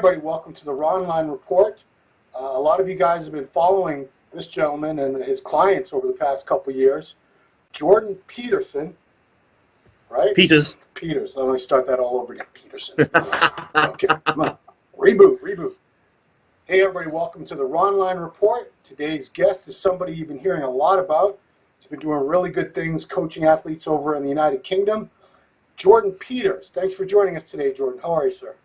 everybody, welcome to the Ronline Report. A lot of you guys have been following this gentleman and his clients over the past couple of years. Jordan Peterson, right? Peters. Let me start that all over again. Peterson. Okay, come on. Reboot. Hey everybody, welcome to the Ronline Report. Today's guest is somebody you've been hearing a lot about. He's been doing really good things coaching athletes over in the United Kingdom. Jordan Peters. Thanks for joining us today, Jordan. How are you, sir?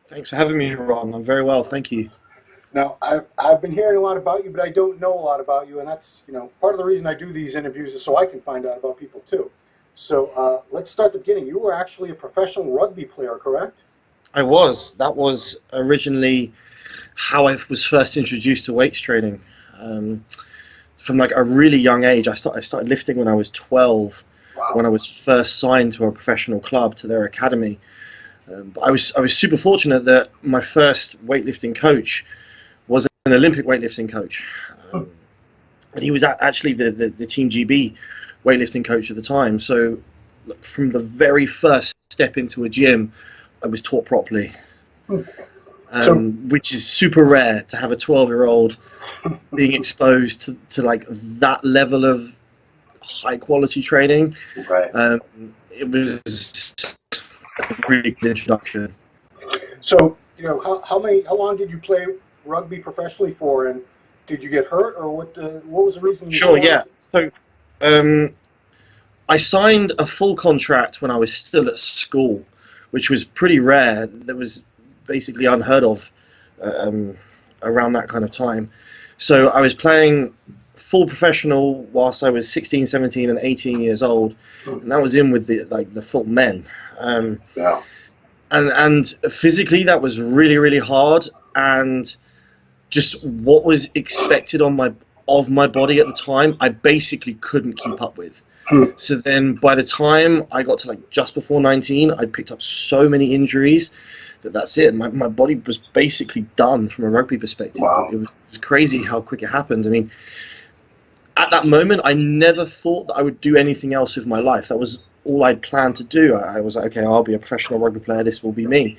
Thanks for having me, Ron. I'm very well, thank you. Now, I've been hearing a lot about you, but I don't know a lot about you, and that's, part of the reason I do these interviews is so I can find out about people too. So let's start the beginning. You were actually a professional rugby player, correct? I was. That was originally how I was first introduced to weights training. From like a really young age, I started lifting when I was 12. Wow. When I was first signed to a professional club, to their academy. But I was super fortunate that my first weightlifting coach was an Olympic weightlifting coach. And he was actually the Team GB weightlifting coach at the time. So from the very first step into a gym, I was taught properly. Which is super rare to have a 12-year-old being exposed to like that level of high quality training. Right. It was a really good introduction. So, how long did you play rugby professionally for, and did you get hurt, or what was the reason you Sure, started? yeah. So, I signed a full contract when I was still at school, which was pretty rare. That was basically unheard of around that kind of time. So I was playing full professional whilst I was 16, 17, and 18 years old, and that was in with the full men. Yeah. And physically that was really, really hard, and just what was expected of my body at the time, I basically couldn't keep up with. So then by the time I got to just before 19, I picked up so many injuries that's it. My body was basically done from a rugby perspective. Wow. It was crazy how quick it happened. I mean, at that moment, I never thought that I would do anything else with my life. That was all I'd planned to do. I was like, okay, I'll be a professional rugby player. This will be me.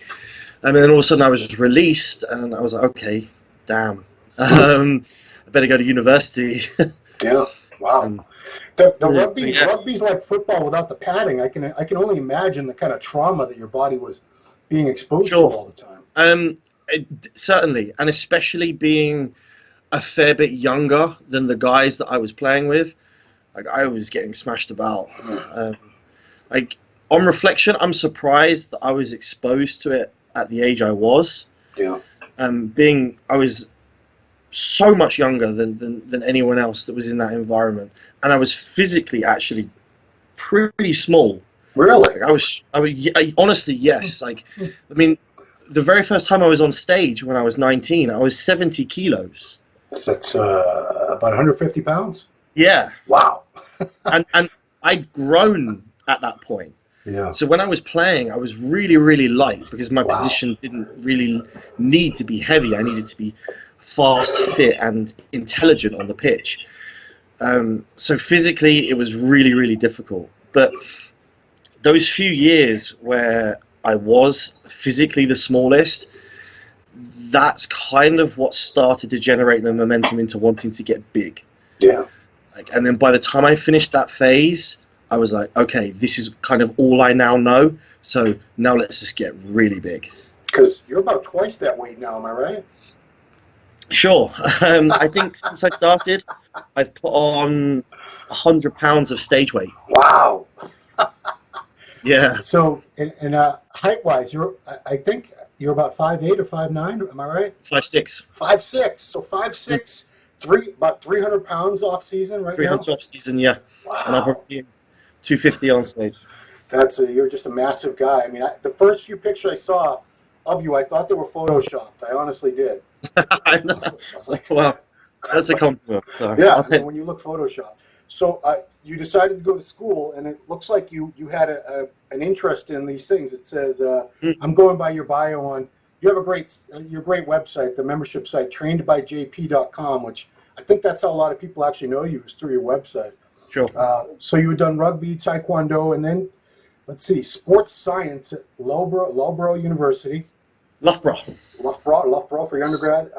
And then all of a sudden I was released, and I was like, okay, damn. I better go to university. Yeah. Wow. Rugby's like football without the padding. I can only imagine the kind of trauma that your body was being exposed to all the time. Certainly, and especially being a fair bit younger than the guys that I was playing with. I was getting smashed about. On reflection, I'm surprised that I was exposed to it at the age I was. Yeah. I was so much younger than anyone else that was in that environment, and I was physically actually pretty small. Really? I honestly, yes. I mean, the very first time I was on stage when I was 19, I was 70 kilos. That's about 150 pounds? Yeah. Wow. and I'd grown at that point. Yeah. So when I was playing, I was really, really light because my position didn't really need to be heavy. I needed to be fast, fit, and intelligent on the pitch. So physically, it was really, really difficult. But those few years where I was physically the smallest, that's kind of what started to generate the momentum into wanting to get big. Yeah. And then by the time I finished that phase, I was like, okay, this is kind of all I now know. So now let's just get really big. Because you're about twice that weight now, am I right? Sure. I think since I started, I've put on 100 pounds of stage weight. Wow. Yeah. So, and height-wise, I think you're about 5'8" or 5'9", am I right? 5'6". 5'6", so 5'6", about 300 pounds off season right 300 now? off season, yeah. Wow. And I'm probably 250 on stage. You're just a massive guy. I mean, the first few pictures I saw of you, I thought they were photoshopped. I honestly did. I know. I was like, well, that's a compliment. So yeah, when you look photoshopped. So you decided to go to school, and it looks like you had an interest in these things. It says, I'm going by your bio on, you have your great website, the membership site, trainedbyjp.com, which I think that's how a lot of people actually know you, is through your website. Sure. So you had done rugby, taekwondo, and then, let's see, sports science at Loughborough University. Loughborough. Loughborough for your undergrad.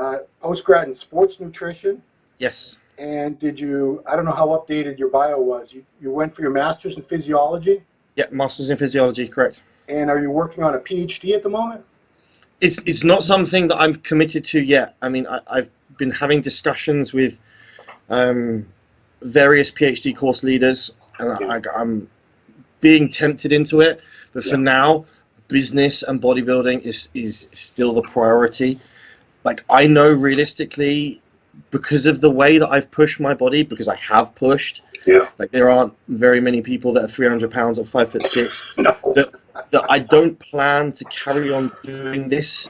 Postgrad in sports nutrition. Yes. And did you, I don't know how updated your bio was, you went for your master's in physiology? Yeah, master's in physiology, correct. And are you working on a PhD at the moment? It's not something that I'm committed to yet. I mean, I've been having discussions with various PhD course leaders, and I'm being tempted into it. But for now, business and bodybuilding is still the priority. Like, I know realistically, because of the way that I've pushed my body, because I have pushed, like there aren't very many people that are 300 pounds or 5'6", No. that I don't plan to carry on doing this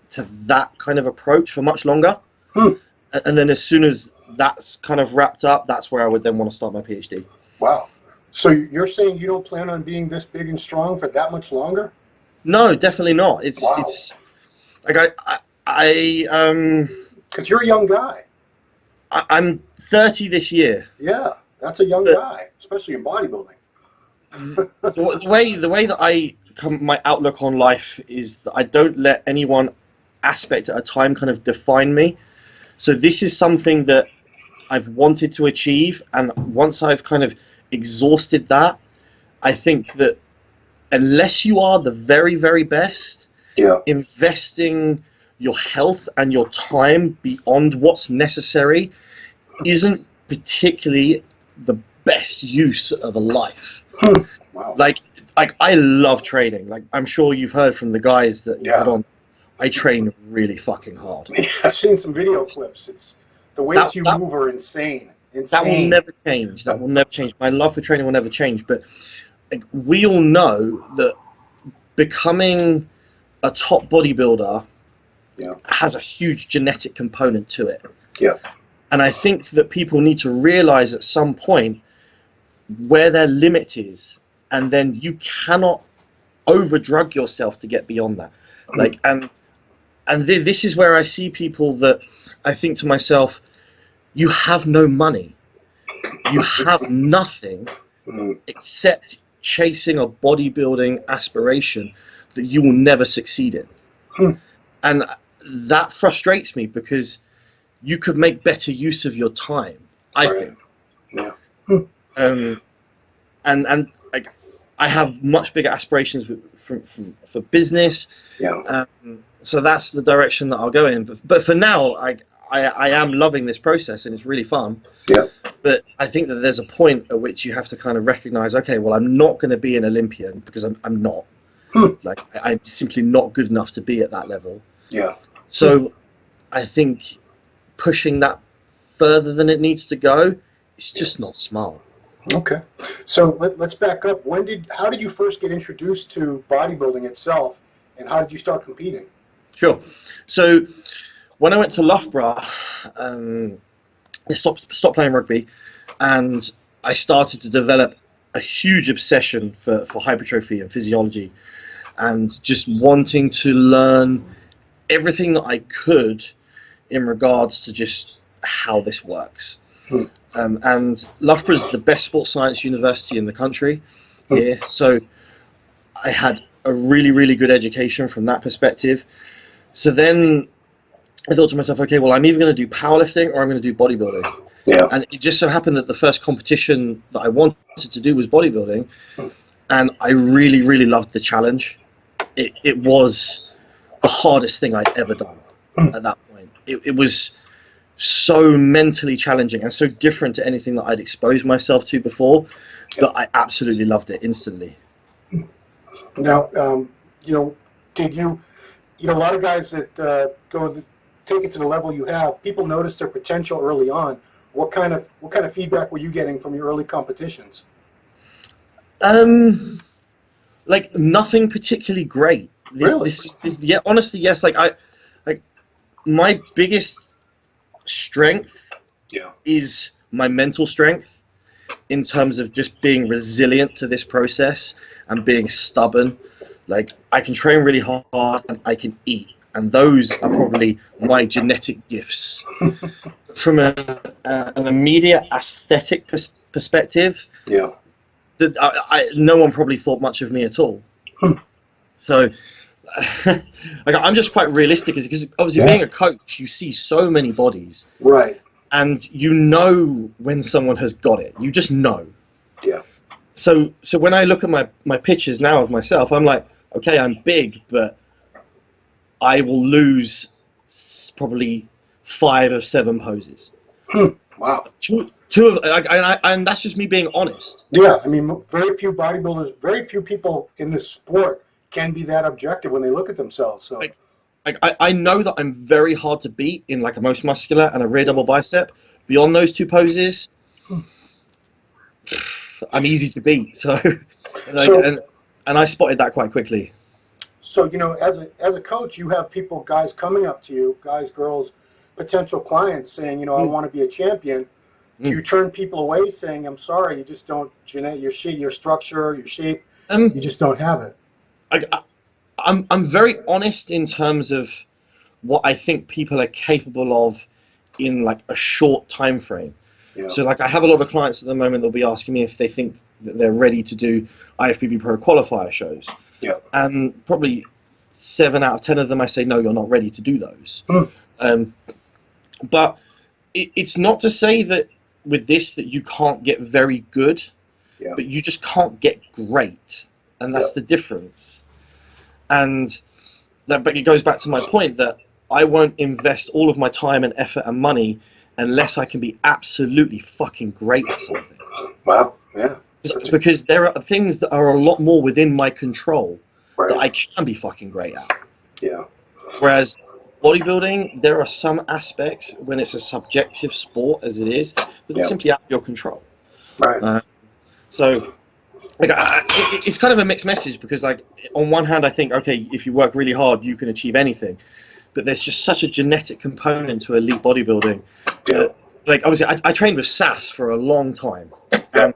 to that kind of approach for much longer. And then as soon as that's kind of wrapped up, that's where I would then want to start my PhD. Wow. So you're saying you don't plan on being this big and strong for that much longer? No, definitely not. It's like because you're a young guy. I'm 30 this year. Yeah, that's a young guy, especially in bodybuilding. The way that my outlook on life is that I don't let any one aspect at a time kind of define me. So this is something that I've wanted to achieve, and once I've kind of exhausted that, I think that unless you are the very, very best, investing your health and your time beyond what's necessary isn't particularly the best use of a life. Wow. Like I love training. Like, I'm sure you've heard from the guys that you had on. I train really fucking hard. I've seen some video clips. It's the weights you move are insane. That will never change. That will never change. My love for training will never change. But like, we all know that becoming a top bodybuilder has a huge genetic component to it. Yeah. And I think that people need to realize at some point where their limit is, and then you cannot overdrug yourself to get beyond that. Like, and this is where I see people that I think to myself, you have no money, you have nothing except chasing a bodybuilding aspiration that you will never succeed in. And that frustrates me, because you could make better use of your time, I think. And like, I have much bigger aspirations for business. So that's the direction that I'll go in. But for now, I am loving this process, and it's really fun. But I think that there's a point at which you have to kind of recognize, okay, well, I'm not going to be an Olympian, because I'm not. Like, I'm simply not good enough to be at that level. So I think pushing that further than it needs to go, it's just not smart. Okay. So let's back up. How did you first get introduced to bodybuilding itself, and how did you start competing? Sure. So when I went to Loughborough, I stopped playing rugby, and I started to develop a huge obsession for hypertrophy and physiology, and just wanting to learn everything that I could in regards to just how this works. And Loughborough is the best sports science university in the country here, so I had a really, really good education from that perspective. So then I thought to myself, okay, well, I'm either going to do powerlifting or I'm going to do bodybuilding. And it just so happened that the first competition that I wanted to do was bodybuilding, and I really, really loved the challenge. It was the hardest thing I'd ever done at that point. It was so mentally challenging and so different to anything that I'd exposed myself to before, that I absolutely loved it instantly. Now, did you, a lot of guys that take it to the level you have, people notice their potential early on. What kind of feedback were you getting from your early competitions? Like, nothing particularly great. Really? Yeah, honestly, yes. Like, my biggest strength is my mental strength, in terms of just being resilient to this process and being stubborn. Like, I can train really hard and I can eat, and those are probably my genetic gifts. From an immediate aesthetic perspective, that no one probably thought much of me at all. So like I'm just quite realistic, because obviously being a coach, you see so many bodies, right? And you know when someone has got it. You just know. Yeah. So when I look at my pictures now of myself, I'm like, okay, I'm big, but I will lose probably 5 of 7 poses. Wow. Two of, and that's just me being honest. Yeah, I mean, very few bodybuilders, very few people in this sport can be that objective when they look at themselves. So, I know that I'm very hard to beat in like a most muscular and a rear double bicep. Beyond those 2 poses, I'm easy to beat. So, and I spotted that quite quickly. So, you know, as a coach, you have guys coming up to you, guys, girls, potential clients saying, you know, I want to be a champion. Do you turn people away saying, I'm sorry, you just don't, your structure, your shape, you just don't have it? I'm very honest in terms of what I think people are capable of in like a short time frame. Yeah. So like I have a lot of clients at the moment, they'll be asking me if they think that they're ready to do IFBB Pro qualifier shows. Yeah. And probably 7 out of 10 of them I say, no, you're not ready to do those. But it's not to say that with this that you can't get very good, but you just can't get great. And that's the difference. And but it goes back to my point that I won't invest all of my time and effort and money unless I can be absolutely fucking great at something. Wow, yeah. Because there are things that are a lot more within my control that I can be fucking great at. Yeah. Whereas bodybuilding, there are some aspects when it's a subjective sport as it is, that's simply out of your control. Right. So like, it's kind of a mixed message, because like on one hand I think, okay, if you work really hard you can achieve anything, but there's just such a genetic component to elite bodybuilding. Like obviously I trained with Sass for a long time, and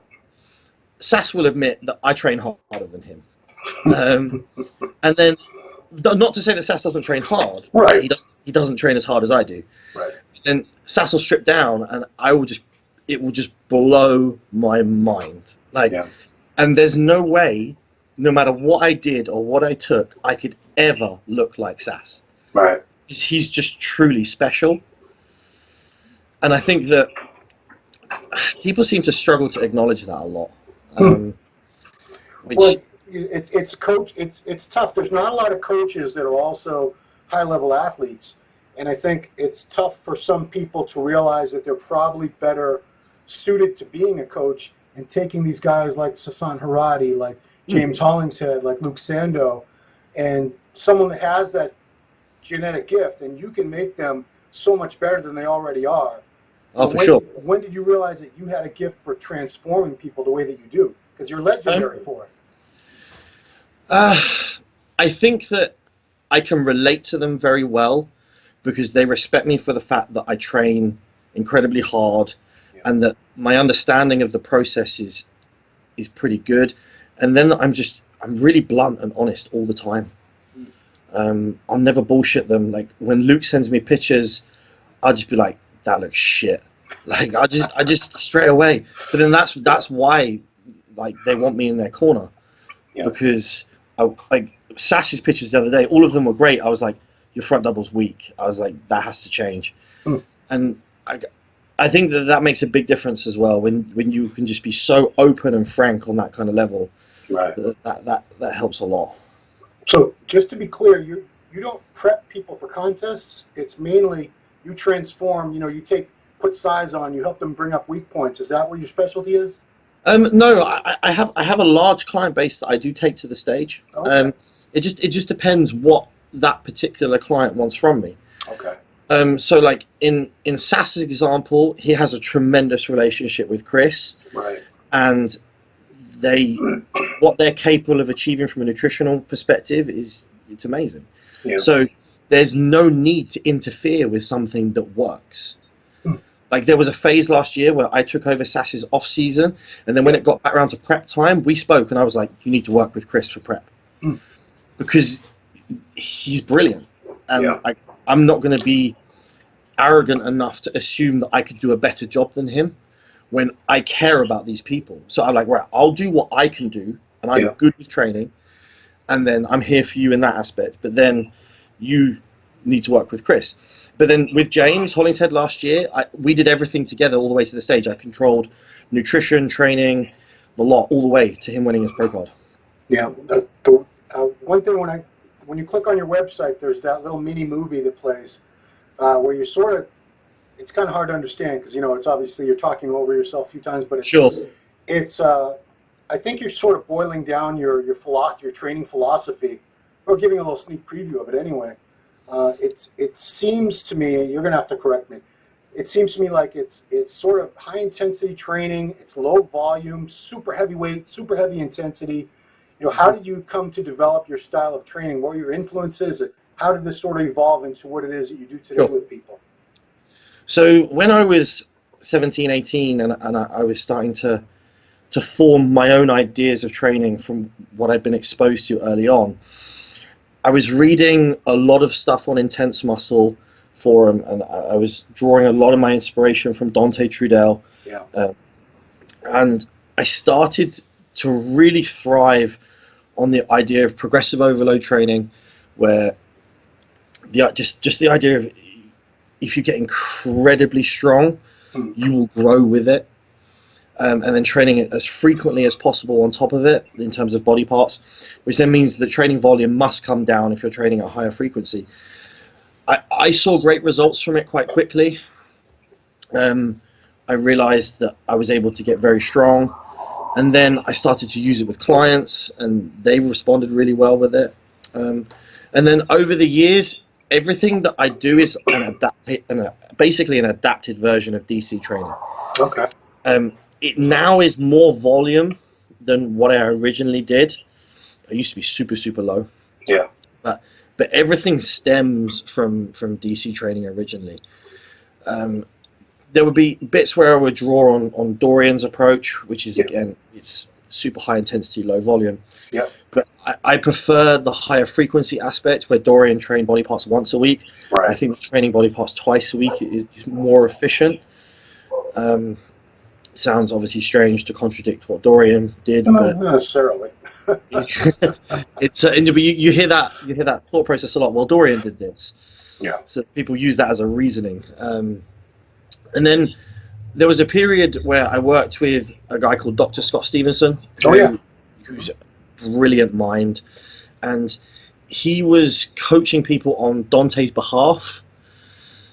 Sass will admit that I train harder than him. And then, not to say that Sass doesn't train hard, right? He doesn't train as hard as I do, right? Then Sass will strip down, and it will just blow my mind. Like, and there's no way, no matter what I did or what I took, I could ever look like Sass. Right. He's just truly special, and I think that people seem to struggle to acknowledge that a lot. Well, it's tough. There's not a lot of coaches that are also high-level athletes, and I think it's tough for some people to realize that they're probably better suited to being a coach and taking these guys like Sasan Haradi, like James Hollingshead, like Luke Sando, and someone that has that genetic gift, and you can make them so much better than they already are. Oh, for sure. When did you realize that you had a gift for transforming people the way that you do? Because you're legendary for it. I think that I can relate to them very well, because they respect me for the fact that I train incredibly hard, and that my understanding of the process is pretty good. And then I'm really blunt and honest all the time. I'll never bullshit them. Like when Luke sends me pictures, I'll just be like, that looks shit. Like I just straight away. But then that's why like they want me in their corner, because like Sass's pictures the other day, all of them were great. I was like, your front double's weak. I was like, that has to change. And I think that makes a big difference as well when you can just be so open and frank on that kind of level. Right. That helps a lot. So just to be clear, you don't prep people for contests. It's mainly you transform. You know, you put size on. You help them bring up weak points. Is that what your specialty is? No, I have a large client base that I do take to the stage. Okay. It just depends what that particular client wants from me. Okay. So like in Sass's example, he has a tremendous relationship with Chris. Right. And what they're capable of achieving from a nutritional perspective it's amazing. Yeah. So there's no need to interfere with something that works. Like there was a phase last year where I took over Sass's off season, and then when it got back around to prep time, we spoke, and I was like, you need to work with Chris for prep. Because he's brilliant. And I'm not going to be arrogant enough to assume that I could do a better job than him when I care about these people. So I'm like, right, I'll do what I can do, and I'm good with training, and then I'm here for you in that aspect. But then you need to work with Chris. But then with James Hollingshead last year, we did everything together all the way to the stage. I controlled nutrition, training, the lot, all the way to him winning his pro card. Yeah. One thing, when you click on your website, there's that little mini movie that plays where you sort of, it's kind of hard to understand because, it's obviously you're talking over yourself a few times, but it's I think you're sort of boiling down your training philosophy, or giving a little sneak preview of it anyway. It seems to me, you're going to have to correct me, it seems to me like it's sort of high intensity training, it's low volume, super heavy weight, super heavy intensity. How did you come to develop your style of training? What were your influences? How did this sort of evolve into what it is that you do today with people? So when I was 17, 18, and I was starting to form my own ideas of training from what I'd been exposed to early on, I was reading a lot of stuff on Intense Muscle forum, and I was drawing a lot of my inspiration from Dante Trudel. Yeah. And I started to really thrive on the idea of progressive overload training, where just the idea of, if you get incredibly strong, you will grow with it. And then training it as frequently as possible on top of it in terms of body parts, which then means that training volume must come down if you're training at a higher frequency. I saw great results from it quite quickly. I realized that I was able to get very strong, and then I started to use it with clients, and they responded really well with it. And then over the years, everything that I do is basically an adapted version of DC training. Okay. It now is more volume than what I originally did. I used to be super, super low. Yeah. But everything stems from DC training originally. There would be bits where I would draw on Dorian's approach, which is, again, it's super high intensity, low volume. Yeah. But I prefer the higher frequency aspect where Dorian trained body parts once a week. Right. I think that training body parts twice a week is more efficient. Sounds obviously strange to contradict what Dorian did, but not necessarily. it's you hear that thought process a lot. Well, Dorian did this, so people use that as a reasoning. And then there was a period where I worked with a guy called Dr. Scott Stevenson, who's a brilliant mind, and he was coaching people on Dante's behalf.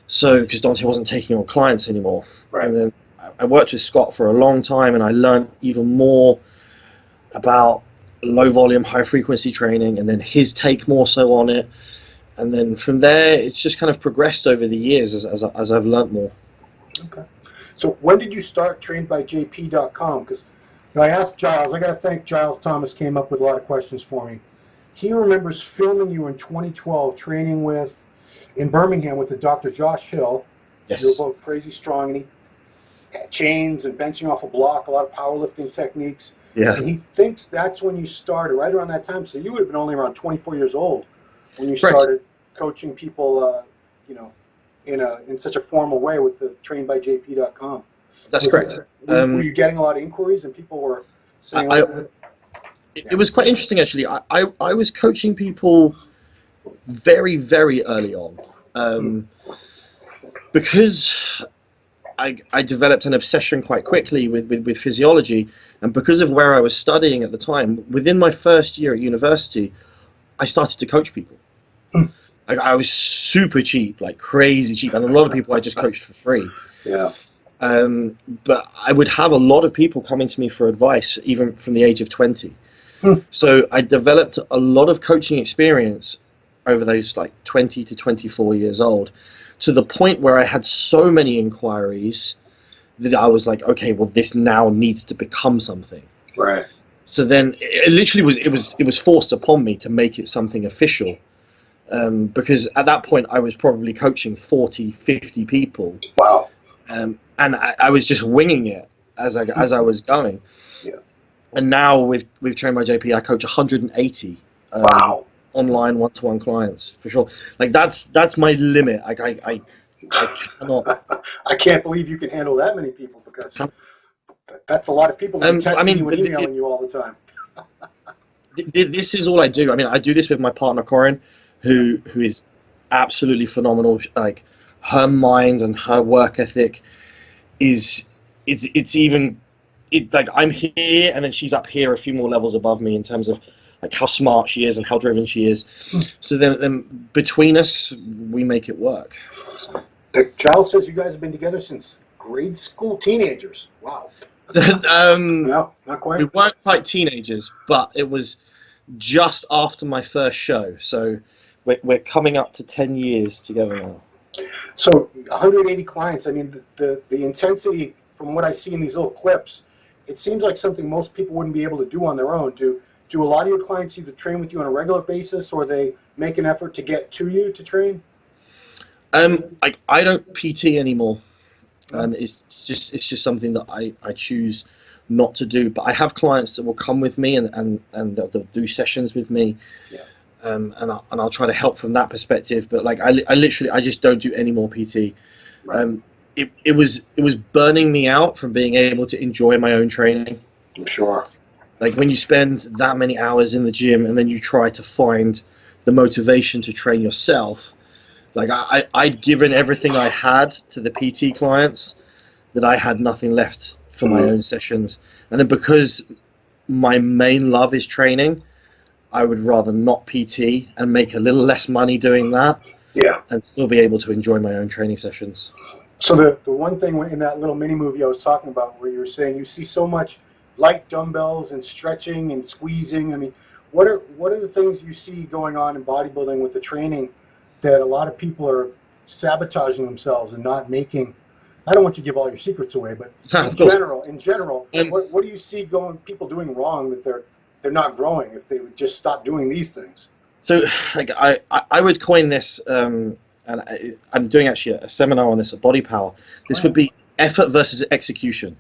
So because Dante wasn't taking on clients anymore, right. And then I worked with Scott for a long time, and I learned even more about low volume, high frequency training, and then his take more so on it. And then from there, it's just kind of progressed over the years as I've learned more. Okay. So when did you start trainedbyjp.com? Because I asked Giles, I got to thank Giles Thomas, came up with a lot of questions for me. He remembers filming you in 2012 training in Birmingham with the Dr. Josh Hill. Yes. You were both crazy strong, and he had chains and benching off a block, a lot of powerlifting techniques. Yeah. And he thinks that's when you started, right around that time. So you would have been only around 24 years old when you started coaching people, in such a formal way with the trainedbyjp.com. That's correct. Were you getting a lot of inquiries and people were saying it was quite interesting, actually. I was coaching people very, very early on, because I developed an obsession quite quickly with physiology, and because of where I was studying at the time, within my first year at university, I started to coach people. I was super cheap, like crazy cheap, and a lot of people I just coached for free. Yeah. But I would have a lot of people coming to me for advice, even from the age of 20. So I developed a lot of coaching experience over those 20 to 24 years old, to the point where I had so many inquiries that I was like, okay, well, this now needs to become something. Right. So then it literally was forced upon me to make it something official. Because at that point I was probably coaching 40, 50 people. Wow. And I was just winging it as I was going. Yeah. And now with Trained by JP, I coach 180 wow. online one-to-one clients, for sure. That's my limit. I cannot. I can't believe you can handle that many people, because that's a lot of people that are texting you and emailing you all the time. This is all I do. I mean, I do this with my partner Corinne, who is absolutely phenomenal. Like her mind and her work ethic is like I'm here and then she's up here a few more levels above me in terms of like how smart she is and how driven she is. So then between us, we make it work. Giles says you guys have been together since grade school, teenagers. Wow. No, not quite. We weren't quite teenagers, but it was just after my first show. So we're coming up to 10 years together now. So 180 clients. I mean, the intensity from what I see in these little clips, it seems like something most people wouldn't be able to do on their own. Do a lot of your clients either train with you on a regular basis or they make an effort to get to you to train? I don't PT anymore. It's just something that I choose not to do. But I have clients that will come with me and they'll do sessions with me. Yeah. And I'll try to help from that perspective. But like I literally just don't do any more PT. Right. It was burning me out from being able to enjoy my own training. I'm sure. Like when you spend that many hours in the gym and then you try to find the motivation to train yourself. Like I'd given everything I had to the PT clients, that I had nothing left for my own sessions. And then because my main love is training, I would rather not PT and make a little less money doing that. Yeah. And still be able to enjoy my own training sessions. So the one thing in that little mini movie I was talking about where you were saying you see so much light dumbbells and stretching and squeezing. I mean, what are the things you see going on in bodybuilding with the training that a lot of people are sabotaging themselves and not making? I don't want you to give all your secrets away, but in general, what do you see people doing wrong that they're not growing if they would just stop doing these things? So like I would coin this, and I'm doing actually a seminar on this at Body Power. This would be effort versus execution.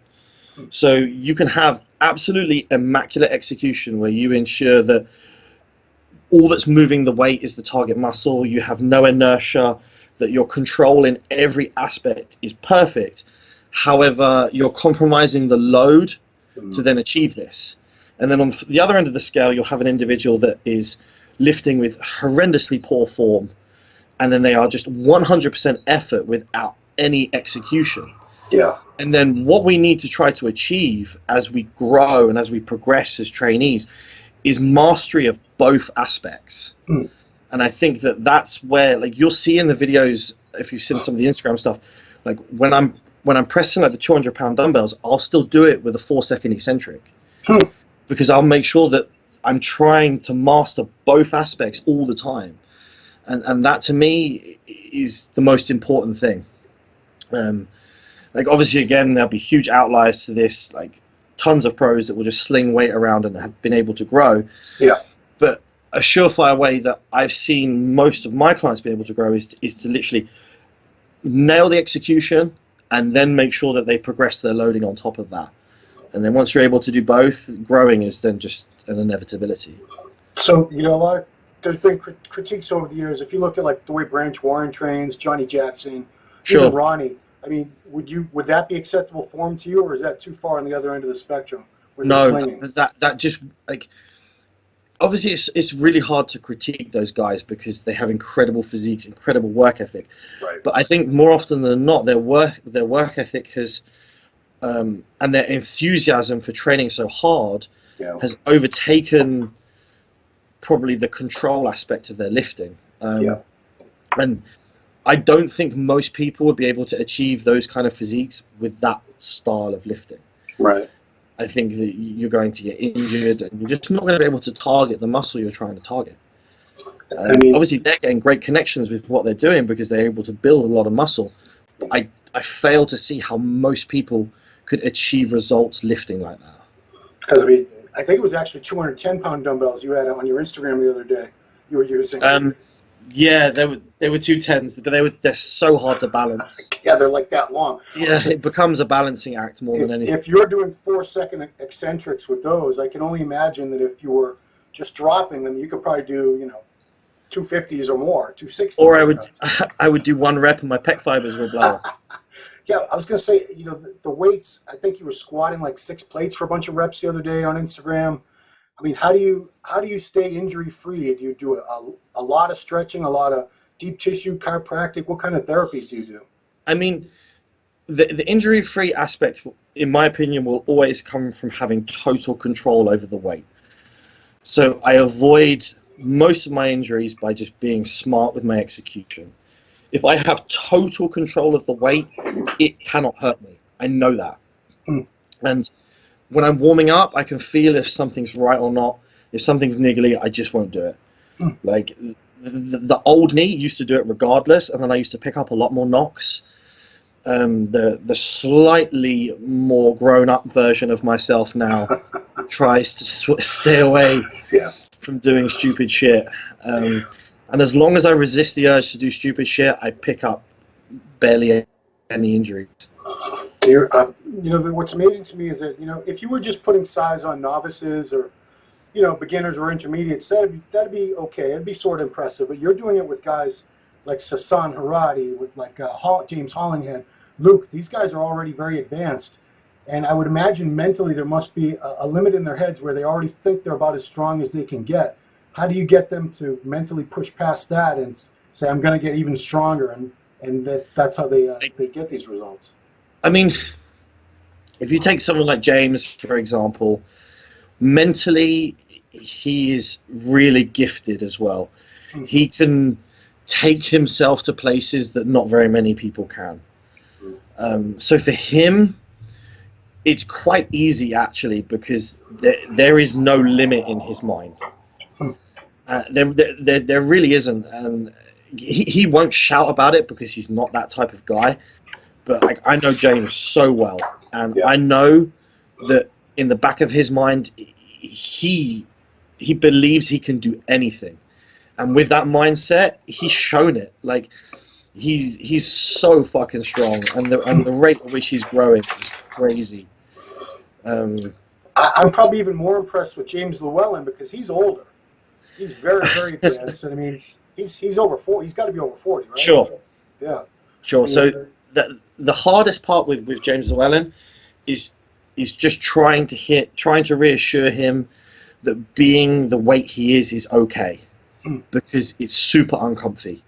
So you can have absolutely immaculate execution where you ensure that all that's moving the weight is the target muscle, you have no inertia, that your control in every aspect is perfect. However, you're compromising the load to then achieve this. And then on the other end of the scale, you'll have an individual that is lifting with horrendously poor form, and then they are just 100% effort without any execution. Yeah. And then what we need to try to achieve as we grow and as we progress as trainees is mastery of both aspects. And I think that that's where, like, you'll see in the videos, if you've seen some of the Instagram stuff, like when I'm pressing like the 200-pound dumbbells, I'll still do it with a 4-second eccentric because I'll make sure that I'm trying to master both aspects all the time. And that to me is the most important thing. Like obviously, again, there'll be huge outliers to this, like tons of pros that will just sling weight around and have been able to grow. Yeah. But a surefire way that I've seen most of my clients be able to grow is to literally nail the execution and then make sure that they progress their loading on top of that. And then once you're able to do both, growing is then just an inevitability. So, there's been critiques over the years. If you look at like the way Branch Warren trains, Johnny Jackson, sure, even Ronnie, I mean, would that be acceptable form to you, or is that too far on the other end of the spectrum? No, that just like obviously it's really hard to critique those guys because they have incredible physiques, incredible work ethic. Right. But I think more often than not, their work ethic has and their enthusiasm for training so hard has overtaken probably the control aspect of their lifting. And I don't think most people would be able to achieve those kind of physiques with that style of lifting. Right. I think that you're going to get injured and you're just not going to be able to target the muscle you're trying to target. Obviously, they're getting great connections with what they're doing because they're able to build a lot of muscle. I fail to see how most people could achieve results lifting like that. Because, I think it was actually 210-pound dumbbells you had on your Instagram the other day you were using. Yeah, they were 210s, but they're so hard to balance. Yeah, they're like that long. Yeah, it becomes a balancing act more than anything. If you're doing 4-second eccentrics with those, I can only imagine that if you were just dropping them, you could probably do 250s or more, 260s. Or I would do 1 rep and my pec fibers would blow up. Yeah, I was gonna say, the weights. I think you were squatting like 6 plates for a bunch of reps the other day on Instagram. I mean, how do you stay injury free? Do you do a lot of stretching, a lot of deep tissue chiropractic? What kind of therapies do you do? I mean, the injury-free aspect, in my opinion, will always come from having total control over the weight. So I avoid most of my injuries by just being smart with my execution. If I have total control of the weight, it cannot hurt me. I know that. Mm. And when I'm warming up, I can feel if something's right or not. If something's niggly, I just won't do it. Mm. Like the old me used to do it regardless, and then I used to pick up a lot more knocks. The slightly more grown-up version of myself now tries to stay away from doing stupid shit. And as long as I resist the urge to do stupid shit, I pick up barely any injuries. You know, what's amazing to me is that, you know, if you were just putting size on novices or, you know, beginners or intermediates, that'd be okay. It'd be sort of impressive. But you're doing it with guys like Sasan Harati, with like James Hollinghead, Luke. These guys are already very advanced. And I would imagine mentally there must be a limit in their heads where they already think they're about as strong as they can get. How do you get them to mentally push past that and say, I'm going to get even stronger? And that's how they get these results. I mean, if you take someone like James, for example, mentally, he is really gifted as well. Mm-hmm. He can take himself to places that not very many people can. Mm-hmm. So for him, it's quite easy, actually, because there is no limit in his mind. There really isn't. And he won't shout about it because he's not that type of guy. But like, I know James so well, and I know that in the back of his mind, he believes he can do anything, and with that mindset, he's shown it. Like he's so fucking strong, and the rate at which he's growing is crazy. I'm probably even more impressed with James Llewellyn because he's older. He's very, very advanced, and I mean, he's over 40. He's got to be over 40, right? Sure. Yeah. Sure. So the hardest part with James Llewellyn is just trying to reassure him that being the weight he is okay, because it's super uncomfy.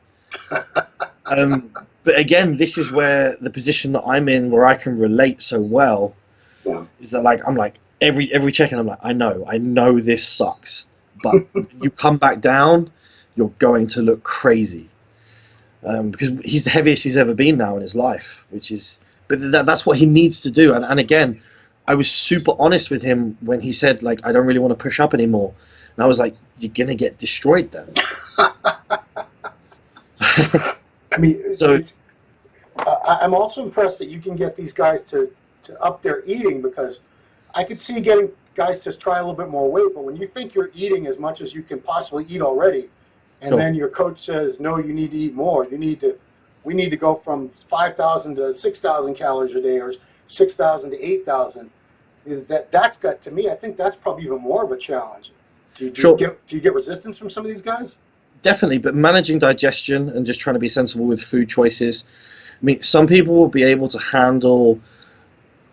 But again, this is where the position that I'm in, where I can relate so well, is that like I'm like every check-in, I'm like, I know this sucks, but you come back down, you're going to look crazy. Because he's the heaviest he's ever been now in his life, but that's what he needs to do. And again, I was super honest with him when he said, like, I don't really want to push up anymore. And I was like, you're going to get destroyed then. I mean, so I'm also impressed that you can get these guys to up their eating, because I could see getting guys to try a little bit more weight, but when you think you're eating as much as you can possibly eat already, and then your coach says, no, you need to eat more. We need to go from 5,000 to 6,000 calories a day, or 6,000 to 8,000. That's got, to me, I think that's probably even more of a challenge. Do you get resistance from some of these guys? Definitely, but managing digestion and just trying to be sensible with food choices. I mean, some people will be able to handle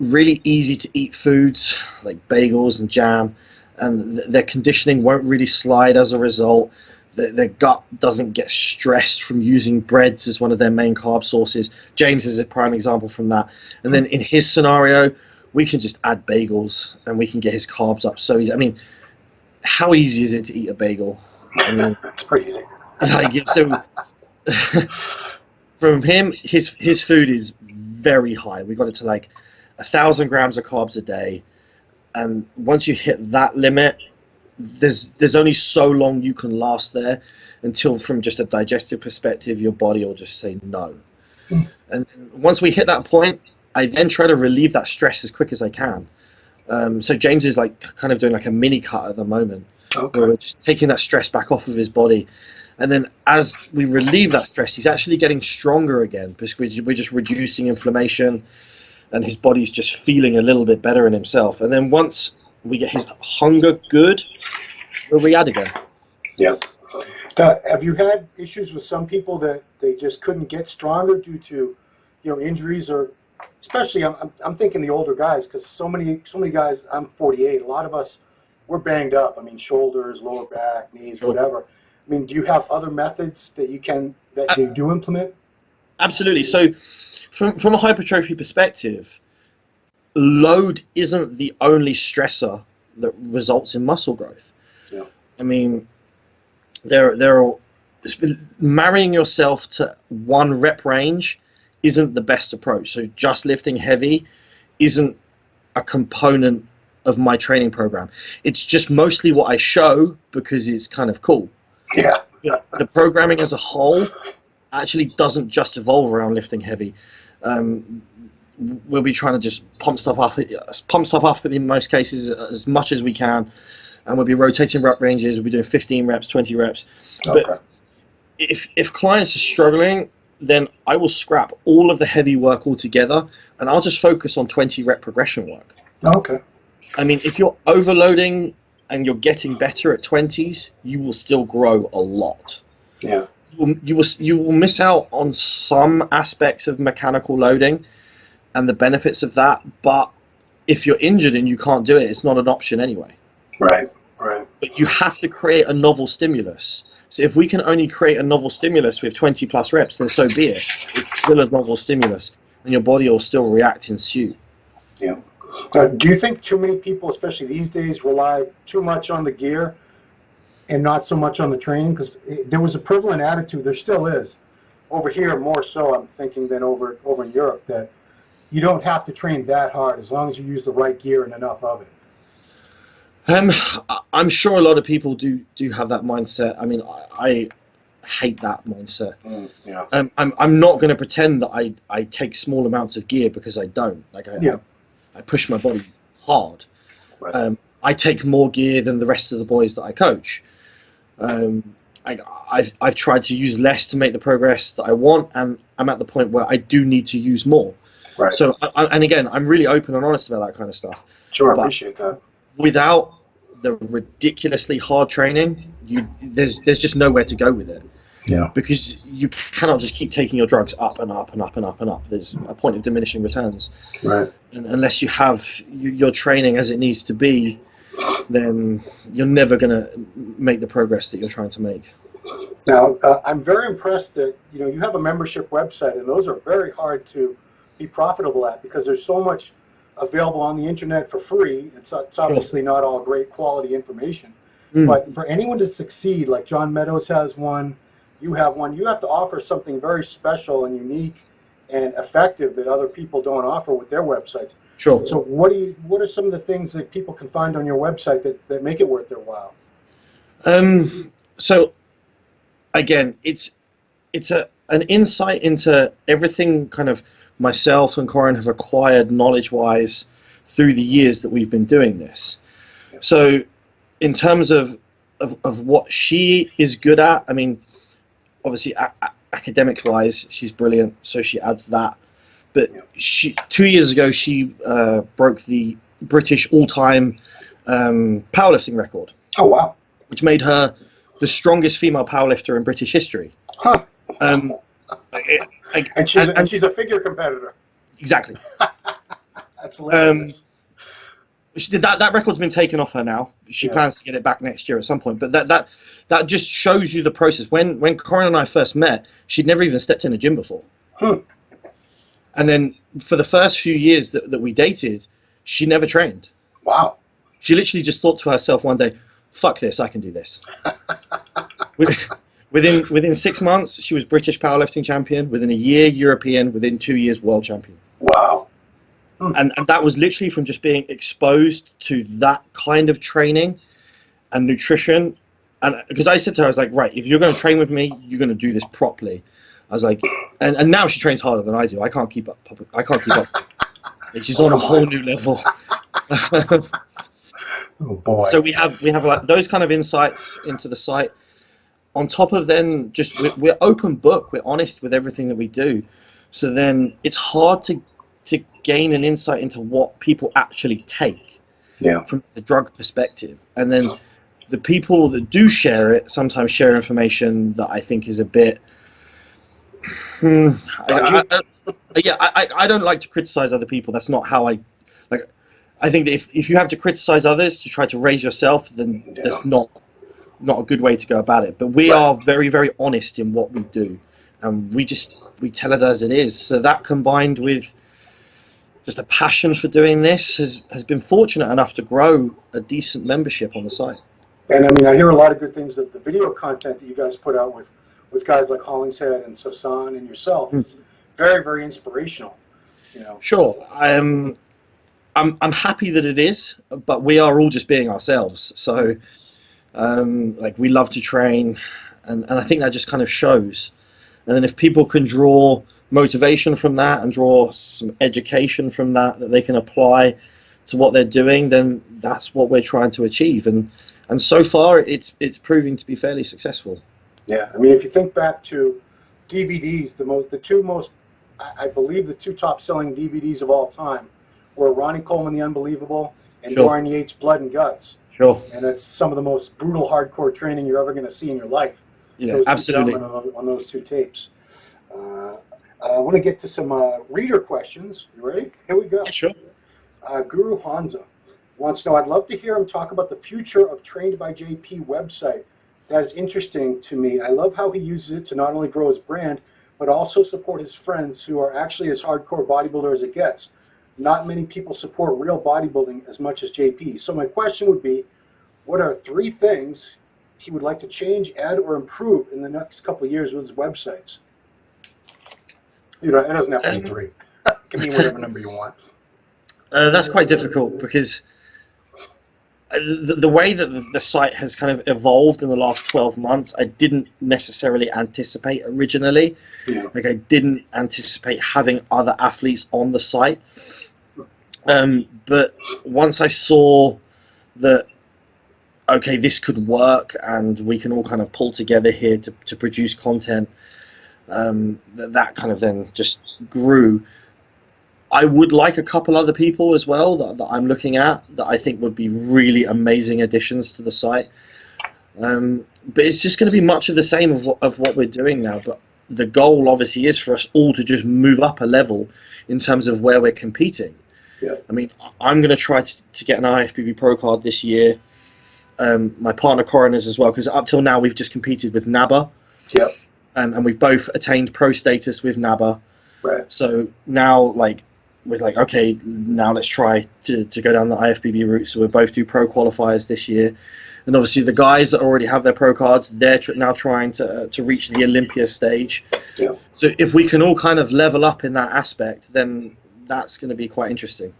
really easy to eat foods like bagels and jam, and their conditioning won't really slide as a result. Their gut doesn't get stressed from using breads as one of their main carb sources. James is a prime example from that. And then in his scenario, we can just add bagels and we can get his carbs up so easy. I mean, how easy is it to eat a bagel? I mean, it's pretty easy. Like, so from him, his food is very high. We got it to like 1,000 grams of carbs a day. And once you hit that limit, there's only so long you can last there until, from just a digestive perspective, your body will just say no. And once we hit that point, I then try to relieve that stress as quick as I can. So James is like kind of doing like a mini cut at the moment, where we're just taking that stress back off of his body. And then as we relieve that stress, he's actually getting stronger again, because we're just reducing inflammation, and his body's just feeling a little bit better in himself. And then once we get his hunger good, we'll re-add again. Yeah. Have you had issues with some people that they just couldn't get stronger due to, injuries, or especially I'm thinking the older guys, because so many guys, I'm 48, a lot of us we're banged up. I mean, shoulders, lower back, knees, Sure. whatever. I mean, do you have other methods that you do implement? Absolutely. So from a hypertrophy perspective, load isn't the only stressor that results in muscle growth. Yeah. I mean, there are marrying yourself to one rep range isn't the best approach. So just lifting heavy isn't a component of my training program. It's just mostly what I show because it's kind of cool. Yeah. The programming as a whole actually doesn't just evolve around lifting heavy. We'll be trying to just pump stuff up in most cases as much as we can, and we'll be rotating rep ranges. We'll be doing 15 reps, 20 reps. Okay. But if clients are struggling, then I will scrap all of the heavy work altogether, and I'll just focus on 20 rep progression work. Okay. I mean, if you're overloading and you're getting better at 20s, you will still grow a lot. Yeah. You will miss out on some aspects of mechanical loading and the benefits of that, but if you're injured and you can't do it, it's not an option anyway. Right. But you have to create a novel stimulus. So if we can only create a novel stimulus with 20 plus reps, then so be it. It's still a novel stimulus, and your body will still react in suit. Yeah. Do you think too many people, especially these days, rely too much on the gear and not so much on the training? Because there was a prevalent attitude, there still is, over here more so, I'm thinking, than over in Europe, that you don't have to train that hard as long as you use the right gear and enough of it. I'm sure a lot of people do have that mindset. I mean, I hate that mindset. Yeah. I'm not going to pretend that I take small amounts of gear, because I don't. I push my body hard. Right. I take more gear than the rest of the boys that I coach. I've tried to use less to make the progress that I want, and I'm at the point where I do need to use more. Right. So, and again, I'm really open and honest about that kind of stuff. Sure, I appreciate that. Without the ridiculously hard training, there's just nowhere to go with it. Yeah. Because you cannot just keep taking your drugs up and up and up and up and up. There's a point of diminishing returns. Right. And unless you have your training as it needs to be, then you're never going to make the progress that you're trying to make. Now, I'm very impressed that you have a membership website, and those are very hard to be profitable at, because there's so much available on the internet for free. It's obviously not all great quality information, but for anyone to succeed, like John Meadows has one, you have one, you have to offer something very special and unique and effective that other people don't offer with their websites. Sure. So what are some of the things that people can find on your website that make it worth their while? So again, it's an insight into everything kind of myself and Corin have acquired knowledge-wise through the years that we've been doing this. So in terms of what she is good at, I mean, obviously academic-wise, she's brilliant, so she adds that. But 2 years ago, she broke the British all-time powerlifting record. Oh, wow. Which made her the strongest female powerlifter in British history. Huh. And she's a figure competitor. Exactly. That's hilarious. That record's been taken off her now. She plans to get it back next year at some point. But that just shows you the process. When Corin and I first met, she'd never even stepped in a gym before. And then for the first few years that we dated, she never trained. Wow. She literally just thought to herself one day, fuck this, I can do this. Within 6 months, she was British powerlifting champion. Within a year, European. Within 2 years, world champion. Wow. And that was literally from just being exposed to that kind of training and nutrition. And because I said to her, I was like, right, if you're going to train with me, you're going to do this properly. I was like, and now she trains harder than I do. I can't keep up. She's on a whole new level. Oh boy. So we have like those kind of insights into the site. On top of then, just we're open book. We're honest with everything that we do. So then it's hard to gain an insight into what people actually take from the drug perspective. And then the people that do share it sometimes share information that I think is a bit. I don't like to criticize other people. That's not how I I think that if you have to criticize others to try to raise yourself, then that's not a good way to go about it. But we are very, very honest in what we do, and we tell it as it is. So that, combined with just a passion for doing this, has been fortunate enough to grow a decent membership on the site. And I mean, I hear a lot of good things. That the video content that you guys put out with guys like Hollingshead and Sasan and yourself is very, very inspirational. Sure. I'm happy that it is, but we are all just being ourselves. So, like, we love to train, and I think that just kind of shows. And then if people can draw motivation from that and draw some education from that they can apply to what they're doing, then that's what we're trying to achieve. And so far, it's proving to be fairly successful. Yeah, I mean, if you think back to DVDs, I believe the two top-selling DVDs of all time were Ronnie Coleman, The Unbelievable, and Dorian Yates' Blood and Guts. Sure. And it's some of the most brutal, hardcore training you're ever going to see in your life. Yeah, absolutely. On those two tapes. I want to get to some reader questions. You ready? Here we go. Yeah, sure. Guru Hansa wants to know, I'd love to hear him talk about the future of Trained by JP website. That is interesting to me. I love how he uses it to not only grow his brand, but also support his friends who are actually as hardcore bodybuilder as it gets. Not many people support real bodybuilding as much as JP. So my question would be, what are 3 things he would like to change, add, or improve in the next couple of years with his websites? It doesn't have to be 3. Give me whatever number you want. That's quite difficult, because the way that the site has kind of evolved in the last 12 months, I didn't necessarily anticipate originally. Yeah. Like, I didn't anticipate having other athletes on the site. But once I saw that, okay, this could work and we can all kind of pull together here to produce content, that kind of then just grew. I would like a couple other people as well that I'm looking at that I think would be really amazing additions to the site. But it's just going to be much of the same of what we're doing now. But the goal obviously is for us all to just move up a level in terms of where we're competing. Yeah. I mean, I'm going to try to get an IFBB Pro card this year. My partner Coroner's as well, because up till now we've just competed with NABA. Yep. And we've both attained pro status with NABA. Right. So now, we're like, okay, now let's try to go down the IFBB route. So we'll both do pro qualifiers this year. And obviously the guys that already have their pro cards, they're now trying to reach the Olympia stage. Yeah. So if we can all kind of level up in that aspect, then that's going to be quite interesting.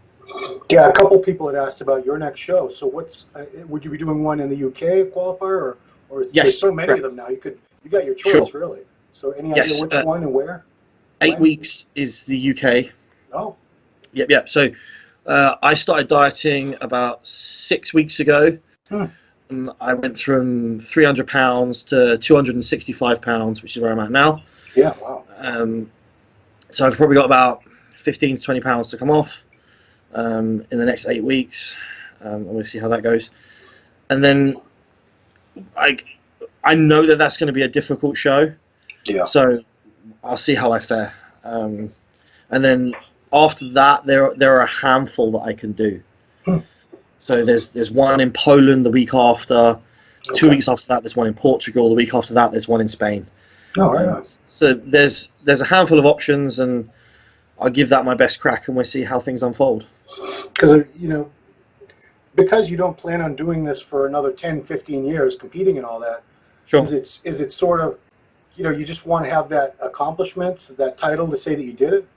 Yeah, a couple people had asked about your next show. So would you be doing one in the UK qualifier, or yes, there's so many correct. of them now? You got your choice, really. So any idea which one and where? 8 weeks is the UK. Oh. Yep. So I started dieting about 6 weeks ago. I went from 300 pounds to 265 pounds, which is where I'm at now. Yeah, wow. So I've probably got about 15 to 20 pounds to come off in the next 8 weeks. And we'll see how that goes. And then I know that's going to be a difficult show. Yeah. So I'll see how I fare. And then after that, there are a handful that I can do. So there's one in Poland the week after. Okay. 2 weeks after that, there's one in Portugal. The week after that, there's one in Spain. Oh, very nice. So there's a handful of options, and I'll give that my best crack, and we'll see how things unfold. Because you don't plan on doing this for another 10, 15 years, competing and all that. Sure. Is it sort of, you just want to have that accomplishment, that title to say that you did it?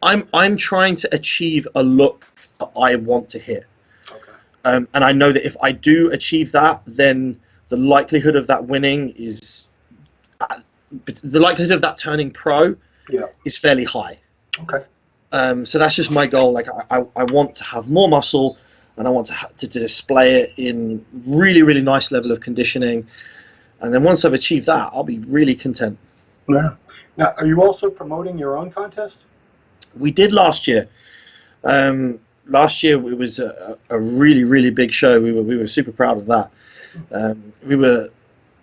I'm trying to achieve a look that I want to hit. Okay. And I know that if I do achieve that, then the likelihood of that winning is, the likelihood of that turning pro is fairly high. Okay. So that's just my goal. I want to have more muscle, and I want to display it in really, really nice level of conditioning. And then once I've achieved that, I'll be really content. Yeah. Now, are you also promoting your own contest? We did last year. Last year it was a really, really big show. We were super proud of that.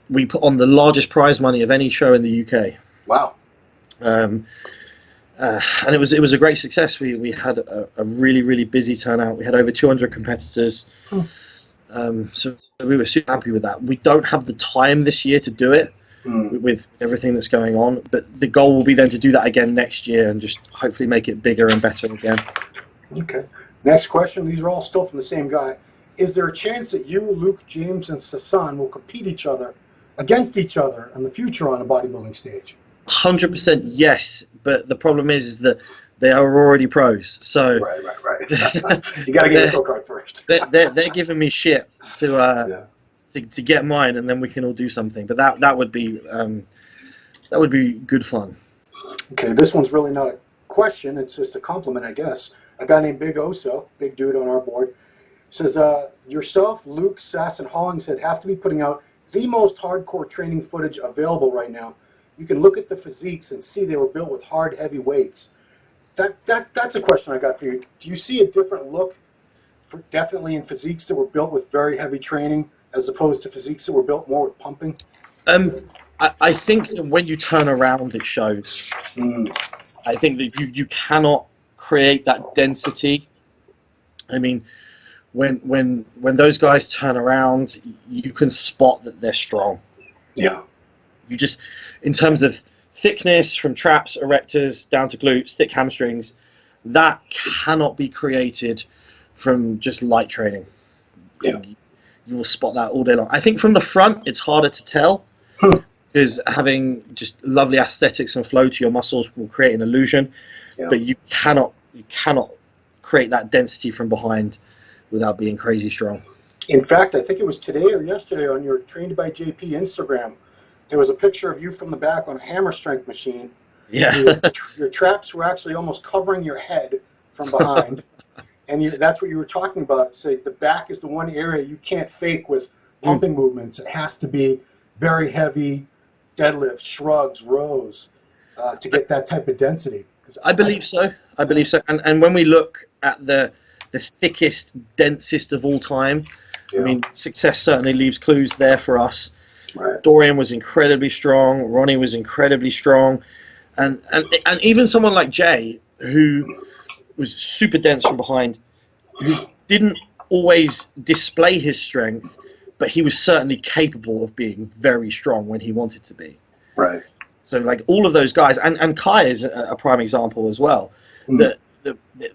We put on the largest prize money of any show in the UK. Wow. And it was a great success. We had a really busy turnout. We had over 200 competitors. So we were super happy with that. We don't have the time this year to do it with everything that's going on, but the goal will be then to do that again next year and just hopefully make it bigger and better again. Okay. Next question. These are all still from the same guy. Is there a chance that you, Luke, James, and Sasan will compete against each other in the future on a bodybuilding stage? 100% yes, but the problem is that they are already pros. So right. You got to get a go kart first. they're giving me shit to get mine, and then we can all do something. But that would be good fun. Okay, this one's really not a question. It's just a compliment, I guess. A guy named Big Oso, big dude on our board, says, yourself, Luke, Sass, and Hollingshead have to be putting out the most hardcore training footage available right now. You can look at the physiques and see they were built with hard, heavy weights. That's a question I got for you. Do you see a different look definitely in physiques that were built with very heavy training as opposed to physiques that were built more with pumping? I think that when you turn around, it shows. I think that you cannot create that density. I mean, when those guys turn around, you can spot that they're strong. Yeah. You just, in terms of thickness from traps, erectors, down to glutes, thick hamstrings, that cannot be created from just light training. Yeah. You will spot that all day long. I think from the front, it's harder to tell because having just lovely aesthetics and flow to your muscles will create an illusion, but you cannot create that density from behind without being crazy strong. In fact, I think it was today or yesterday on your Trained by JP Instagram, there was a picture of you from the back on a hammer strength machine. Yeah. Your traps were actually almost covering your head from behind. And that's what you were talking about. Say the back is the one area you can't fake with pumping movements. It has to be very heavy deadlifts, shrugs, rows to get that type of density. I believe so. And when we look at the thickest, densest of all time, I mean, success certainly leaves clues there for us. Right. Dorian was incredibly strong. Ronnie was incredibly strong, and even someone like Jay, who was super dense from behind, who didn't always display his strength, but he was certainly capable of being very strong when he wanted to be. Right. So like all of those guys, and Kai is a prime example as well. That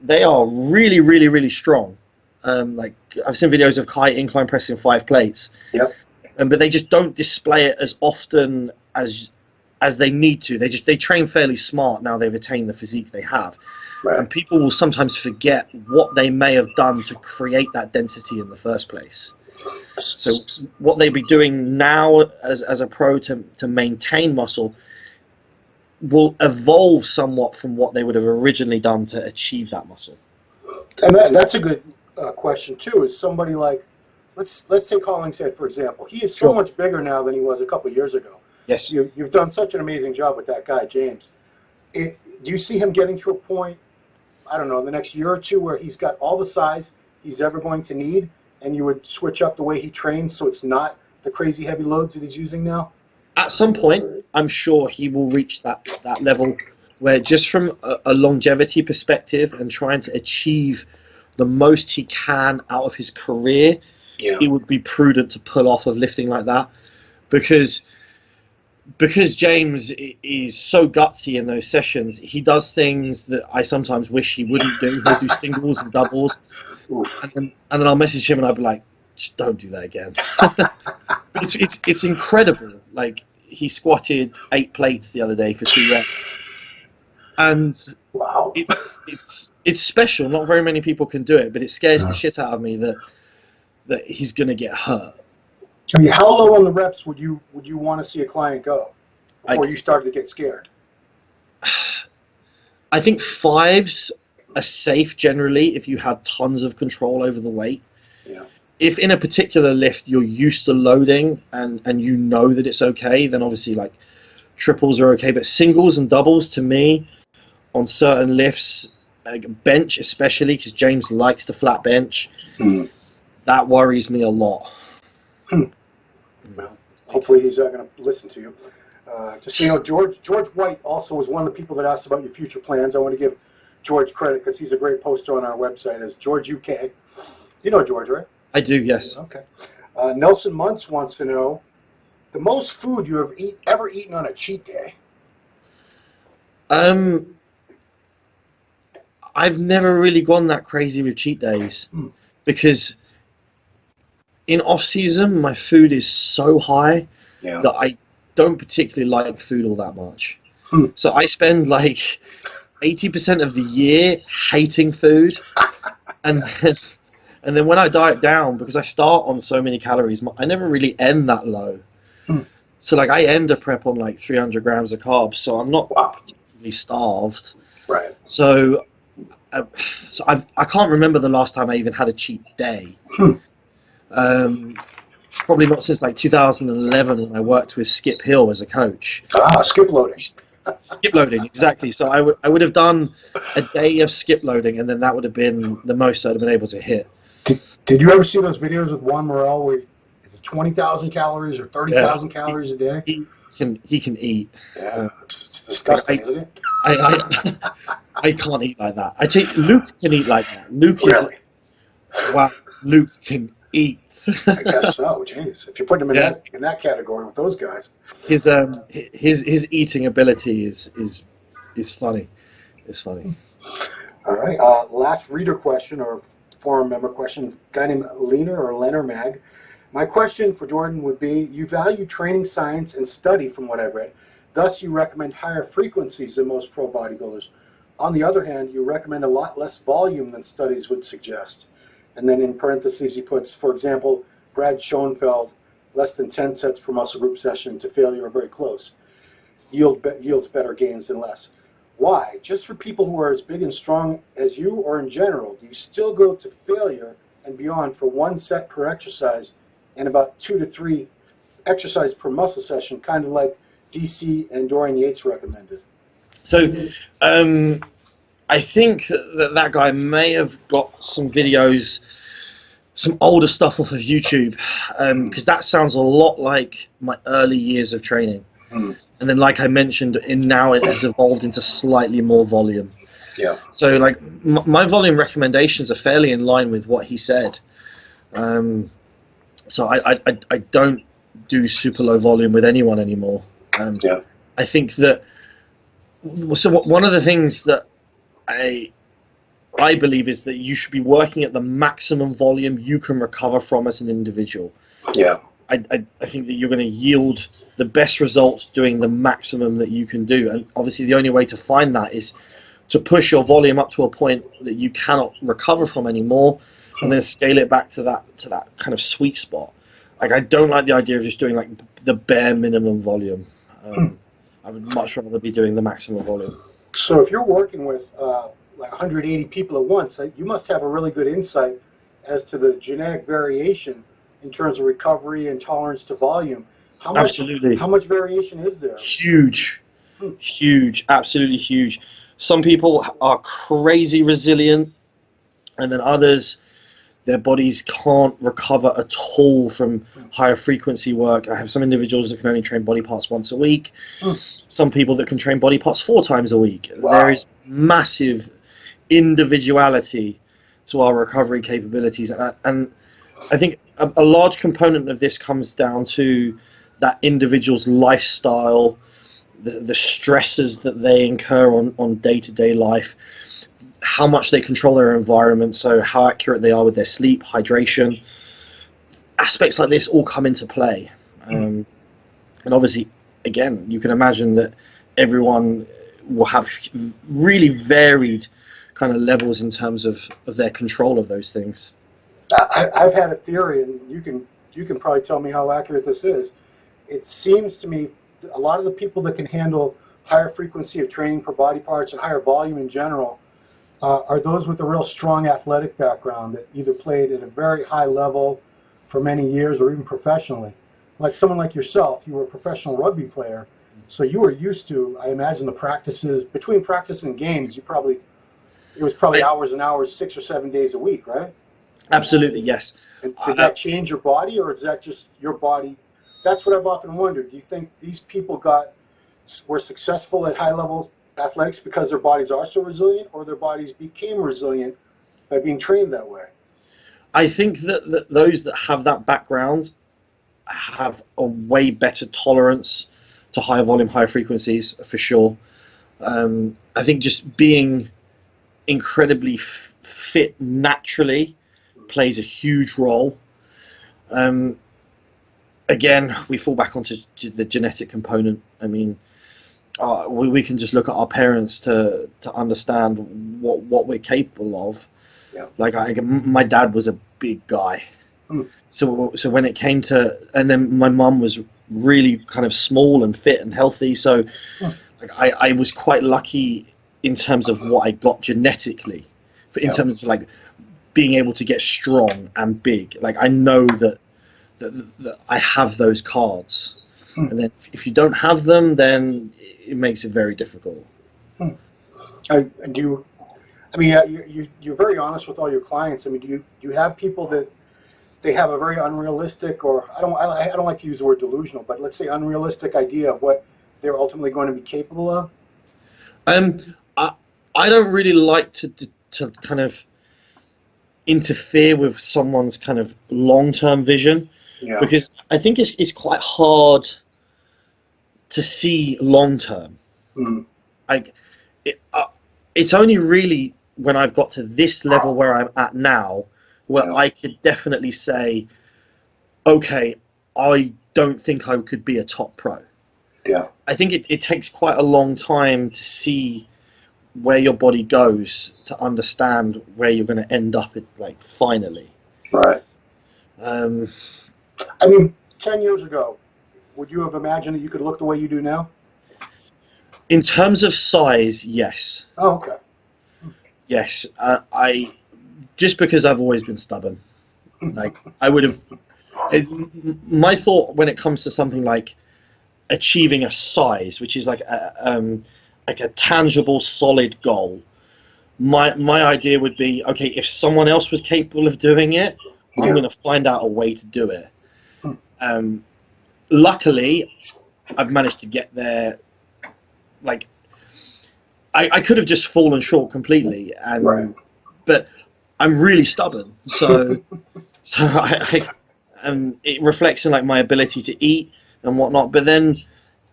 they are really strong. Like I've seen videos of Kai incline pressing 5 plates. Yep. But they just don't display it as often as they need to. They train fairly smart now they've attained the physique they have. Right. And people will sometimes forget what they may have done to create that density in the first place. So what they'd be doing now as a pro to maintain muscle will evolve somewhat from what they would have originally done to achieve that muscle. And that's a good question too. Is somebody like, let's take Hollingshead for example. He is so much bigger now than he was a couple of years ago. Yes. You've done such an amazing job with that guy, James. Do you see him getting to a point, I don't know, in the next year or two where he's got all the size he's ever going to need, and you would switch up the way he trains so it's not the crazy heavy loads that he's using now? At some point, I'm sure he will reach that level where just from a longevity perspective and trying to achieve the most he can out of his career, it would be prudent to pull off of lifting like that, because James is so gutsy in those sessions. He does things that I sometimes wish he wouldn't do. He'll do singles and doubles, and then I'll message him and I'll be like, just don't do that again. it's incredible. Like he squatted 8 plates the other day for 2 reps, and wow, it's special. Not very many people can do it, but it scares the shit out of me that he's gonna get hurt. I mean, how low on the reps would you want to see a client go before you started to get scared? I think 5s are safe generally if you have tons of control over the weight. Yeah. If in a particular lift you're used to loading and you know that it's okay, then obviously like triples are okay. But singles and doubles to me on certain lifts, bench especially, because James likes to flat bench, that worries me a lot. Well, hopefully he's not going to listen to you. Just so you know, George White also was one of the people that asked about your future plans. I want to give George credit because he's a great poster on our website as George UK. You know George, right? I do, yes. Okay. Nelson Muntz wants to know the most food you have ever eaten on a cheat day. I've never really gone that crazy with cheat days because in off season my food is so high that I don't particularly like food all that much. So I spend like 80% of the year hating food, and then when I diet down, because I start on so many calories, I never really end that low. So like I end a prep on like 300 grams of carbs, so I'm not particularly starved. Right. So I can't remember the last time I even had a cheat day. Probably not since like 2011 when I worked with Skip Hill as a coach. Skip loading. Skip loading, exactly. So I would have done a day of skip loading, and then that would have been the most I'd have been able to hit. Did you ever see those videos with Juan Morel where it's 20,000 calories or 30,000 calories a day? He can eat. Yeah, it's disgusting, isn't it? I can't eat like that. I think Luke can eat like that. Luke can eat. I guess so. Jeez, if you're putting him in that category with those guys, his eating ability is funny. It's funny. All right. Last reader question or forum member question. Guy named Lena or Leonard Mag. My question for Jordan would be: you value training science and study, from what I've read. Thus, you recommend higher frequencies than most pro bodybuilders. On the other hand, you recommend a lot less volume than studies would suggest. And then in parentheses, he puts, for example, Brad Schoenfeld, less than 10 sets per muscle group session to failure or very close. Yields better gains than less. Why? Just for people who are as big and strong as you, or in general, do you still go to failure and beyond for 1 set per exercise and about 2 to 3 exercises per muscle session, kind of like DC and Dorian Yates recommended? So I think that guy may have got some videos, some older stuff off of YouTube, because that sounds a lot like my early years of training. And then, like I mentioned, now it has evolved into slightly more volume. Yeah. So like my volume recommendations are fairly in line with what he said. So I don't do super low volume with anyone anymore. I think that, so one of the things that I believe is that you should be working at the maximum volume you can recover from as an individual. Yeah. I think that you're going to yield the best results doing the maximum that you can do. And obviously the only way to find that is to push your volume up to a point that you cannot recover from anymore, and then scale it back to that kind of sweet spot. Like, I don't like the idea of just doing like the bare minimum volume. I would much rather be doing the maximum volume. So if you're working with like 180 people at once, you must have a really good insight as to the genetic variation in terms of recovery and tolerance to volume. Absolutely. How much variation is there? Huge, absolutely huge. Some people are crazy resilient, and then others, their bodies can't recover at all from higher frequency work. I have some individuals that can only train body parts once a week. Some people that can train body parts 4 times a week. Wow. There is massive individuality to our recovery capabilities. And I think a large component of this comes down to that individual's lifestyle, the stresses that they incur on day-to-day life, how much they control their environment, so how accurate they are with their sleep, hydration. Aspects like this all come into play. And obviously, again, you can imagine that everyone will have really varied kind of levels in terms of their control of those things. I've had a theory, and you can probably tell me how accurate this is. It seems to me a lot of the people that can handle higher frequency of training per body parts and higher volume in general are those with a real strong athletic background that either played at a very high level for many years or even professionally. Like someone like yourself, you were a professional rugby player, so you were used to, I imagine, the practices, between practice and games, it was probably hours and hours, 6 or 7 days a week, right? Absolutely, yes. And did that change your body, or is that just your body that's what I've often wondered. Do you think these people were successful at high-level athletics because their bodies are so resilient, or their bodies became resilient by being trained that way? I think that those that have that background have a way better tolerance to higher volume, higher frequencies, for sure. I think just being incredibly fit naturally plays a huge role. Again, we fall back onto the genetic component. I mean, we can just look at our parents to understand what we're capable of. Yeah. Like my dad was a big guy, so when it came to, and then my mum was really kind of small and fit and healthy. So like I was quite lucky in terms of what I got genetically, in terms of like being able to get strong and big. Like I know that I have those cards, and then if you don't have them, then it makes it very difficult. You're very honest with all your clients. I mean, do you have people that they have a very unrealistic, or I don't like to use the word delusional, but let's say unrealistic idea of what they're ultimately going to be capable of? I don't really like to kind of interfere with someone's kind of long-term vision, because I think it's quite hard to see long-term. Like it's only really when I've got to this level where I'm at now where I could definitely say, okay, I don't think I could be a top pro. Yeah. I think it takes quite a long time to see where your body goes to understand where you're going to end up at, like, finally. Right. I mean, 10 years ago, would you have imagined that you could look the way you do now? In terms of size, yes. Oh, okay. Yes. I just because I've always been stubborn. Like I would have. My thought when it comes to something like achieving a size, which is like a tangible, solid goal. My idea would be, okay, if someone else was capable of doing it, I'm going to find out a way to do it. Luckily, I've managed to get there. Like, I could have just fallen short completely, but I'm really stubborn. So it reflects in like my ability to eat and whatnot. But then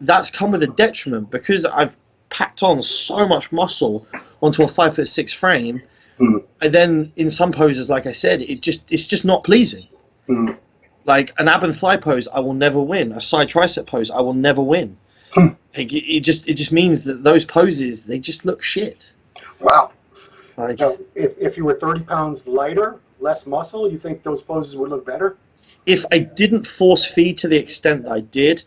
that's come with a detriment because I've packed on so much muscle onto a 5'6" frame. And then in some poses, like I said, it's just not pleasing. Like an ab and thigh pose, I will never win. A side tricep pose, I will never win. Like it just means that those poses, they just look shit. Wow. Like, now, if you were 30 pounds lighter, less muscle, you think those poses would look better? If I didn't force feed to the extent that I did,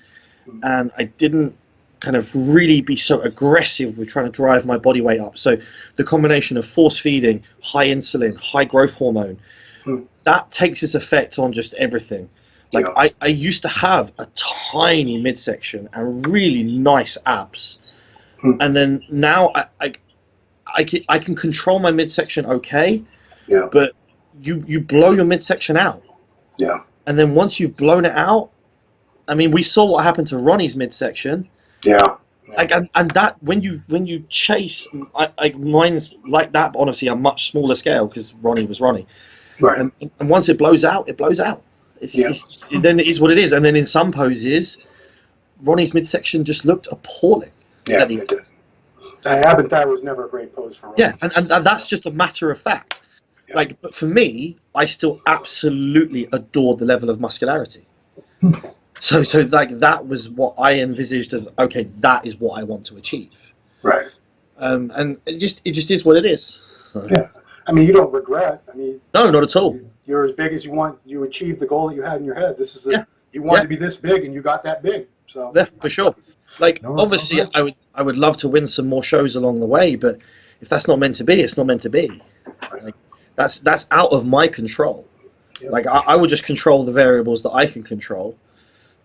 and I didn't kind of really be so aggressive with trying to drive my body weight up. So the combination of force feeding, high insulin, high growth hormone, that takes its effect on just everything. Like I used to have a tiny midsection and really nice abs. And then now I can control my midsection okay, but you blow your midsection out. Yeah. And then once you've blown it out, I mean, we saw what happened to Ronnie's midsection. Yeah. Like, and that when you chase, mine's like that, but honestly, a much smaller scale because Ronnie was Ronnie. Right. And once it blows out, it blows out. It's then it is what it is. And then in some poses, Ronnie's midsection just looked appalling. Yeah, it did. Ab and thigh was never a great pose for Ronnie. Yeah, and that's just a matter of fact. Yeah. Like, but for me, I still absolutely adored the level of muscularity. So like that was what I envisaged as, okay, that is what I want to achieve. Right. And it just is what it is. Yeah. I mean, you don't regret. I mean, no, not at all. You're as big as you want. You achieved the goal that you had in your head. This is you wanted to be this big, and you got that big. So yeah, for sure. Like obviously, I would love to win some more shows along the way, but if that's not meant to be, it's not meant to be. Like that's out of my control. Yep. Like I will just control the variables that I can control,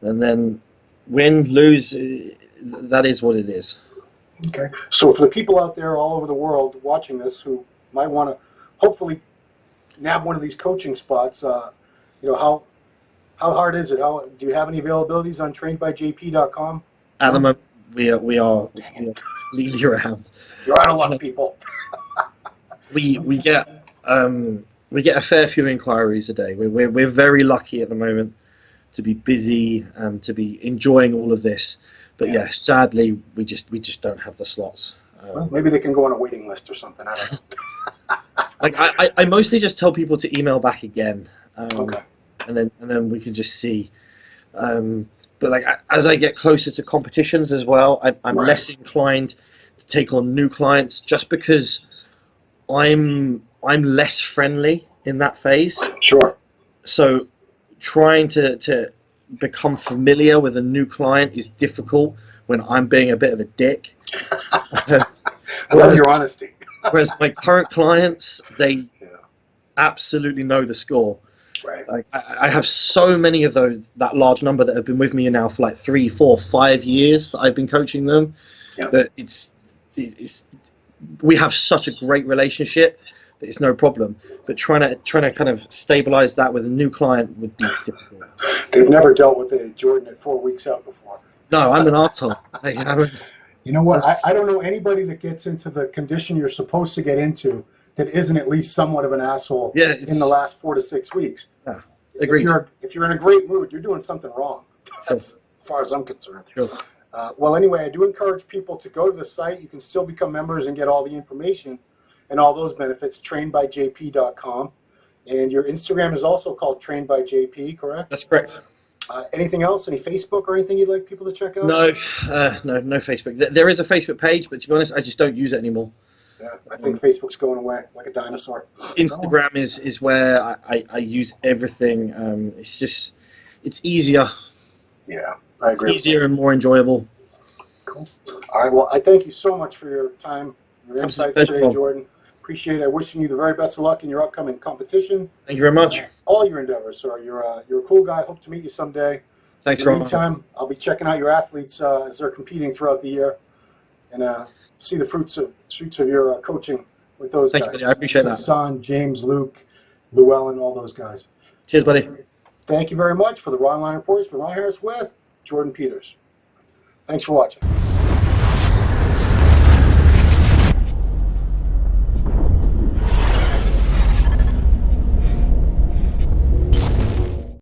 and then win, lose, that is what it is. Okay. So for the people out there all over the world watching this who might want to hopefully nab one of these coaching spots, how How hard is it? How do you have any availabilities on trainedbyjp.com? At the moment, we are completely around. You're out of luck, people. We get a fair few inquiries a day. We're very lucky at the moment to be busy and to be enjoying all of this. But yeah, sadly, we just don't have the slots. Well, maybe they can go on a waiting list or something. I don't know. Like I mostly just tell people to email back again, Okay. and then we can just see. But like as I get closer to competitions as well, I'm Right. less inclined to take on new clients just because I'm less friendly in that phase. Sure. So trying to become familiar with a new client is difficult when I'm being a bit of a dick. I love your honesty. Whereas my current clients, they absolutely know the score. Right. Like I have so many of that large number that have been with me now for like 3, 4, 5 years that I've been coaching them. Yeah. That we have such a great relationship that it's no problem. But trying to kind of stabilize that with a new client would be difficult. They've never dealt with a Jordan at 4 weeks out before. No, I'm an arsehole. You know what? I don't know anybody that gets into the condition you're supposed to get into that isn't at least somewhat of an asshole in the last 4 to 6 weeks. Yeah, agreed. If you're in a great mood, you're doing something wrong. That's as far as I'm concerned. Sure. Well, anyway, I do encourage people to go to the site. You can still become members and get all the information and all those benefits, trainedbyjp.com. And your Instagram is also called trainedbyjp, correct? That's correct. Anything else? Any Facebook or anything you'd like people to check out? No Facebook. There is a Facebook page, but to be honest, I just don't use it anymore. Yeah, I think Facebook's going away like a dinosaur. Instagram is where I use everything. It's easier. Yeah, I agree. It's easier and more enjoyable. Cool. All right, well, I thank you so much for your time, your insights today, Jordan. Appreciate it. Wishing you the very best of luck in your upcoming competition. Thank you very much. All your endeavors, sir. You're a cool guy. Hope to meet you someday. Thanks, In the Ron. meantime, I'll be checking out your athletes as they're competing throughout the year, and see the fruits of your coaching with those guys. Thank you, buddy. I appreciate that. Son, James, Luke, Llewellyn, all those guys. Cheers, buddy. Thank you very much for the Ronline Report. It's been Ron Harris with Jordan Peters. Thanks for watching.